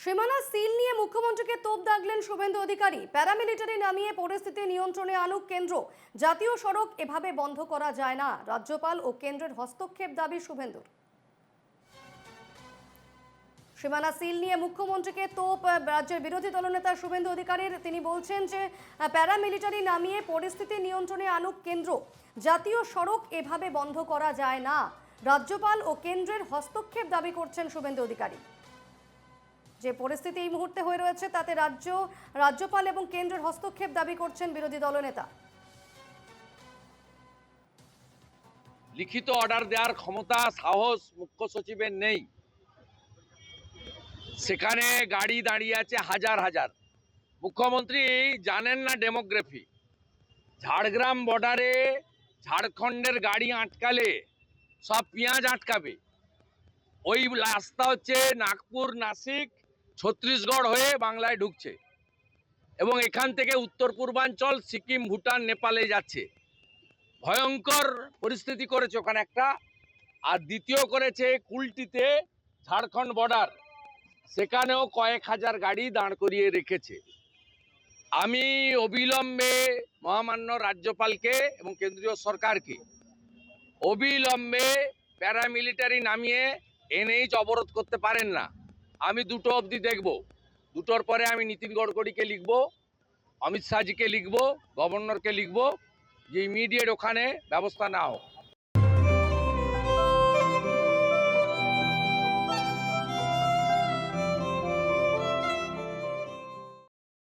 সীমানা সিল নিয়ে মুখ্যমন্ত্রীকে তোপ দাগলেন শুভেন্দু অধিকারী। প্যারামিলিটারি নামিয়ে পরিস্থিতি নিয়ন্ত্রণে আনুক কেন্দ্র। জাতীয় সড়ক এভাবে বন্ধ করা যায় না। রাজ্যপাল ও কেন্দ্রের হস্তক্ষেপ দাবি শুভেন্দুর। সীমানা সিল নিয়ে মুখ্যমন্ত্রীকে তোপ রাজ্যের বিরোধী দলনেতা শুভেন্দু অধিকারীর। তিনি বলছেন যে প্যারামিলিটারি নামিয়ে পরিস্থিতি নিয়ন্ত্রণে আনুক কেন্দ্র। জাতীয় সড়ক এভাবে বন্ধ করা যায় না। রাজ্যপাল ও কেন্দ্রের হস্তক্ষেপ দাবি করছেন শুভেন্দু অধিকারী। যে পরিস্থিতি এই মুহূর্তে হয়ে রয়েছে তাতে রাজ্যপাল এবং কেন্দ্রের হস্তক্ষেপ দাবি করছেন বিরোধী দলনেতা। লিখিত অর্ডার দেওয়ার ক্ষমতা সাহস মুখ্য সচিবের নেই। সেখানে গাড়ি দাঁড়িয়ে আছে হাজার হাজার। মুখ্যমন্ত্রী জানেন না ডেমোগ্রাফি। ঝাড়গ্রাম বর্ডারে ঝাড়খণ্ডের গাড়ি আটকালে সব পেঁয়াজ আটকাবে। ওই রাস্তা হচ্ছে নাগপুর, নাসিক, ছত্তিশগড় হয়ে বাংলায় ঢুকছে এবং এখান থেকে উত্তর পূর্বাঞ্চল, সিকিম, ভুটান, নেপালে যাচ্ছে। ভয়ঙ্কর পরিস্থিতি করেছে ওখানে একটা। আর দ্বিতীয় করেছে কুলটিতে ঝাড়খণ্ড বর্ডার, সেখানেও কয়েক হাজার গাড়ি দাঁড় করিয়ে রেখেছে। আমি অবিলম্বে মহামান্য রাজ্যপালকে এবং কেন্দ্রীয় সরকারকে অবিলম্বে প্যারামিলিটারি নামিয়ে এনএইচ অবরোধ করতে পারেন না। আমি 2টো অবধি দেখব। 2টোর পরে আমি নীতিন গডকরিকে লিখব, অমিত শাহজিকে লিখব, গভর্নরকে লিখব যে ইমিডিয়েট ওখানে ব্যবস্থা না হোক।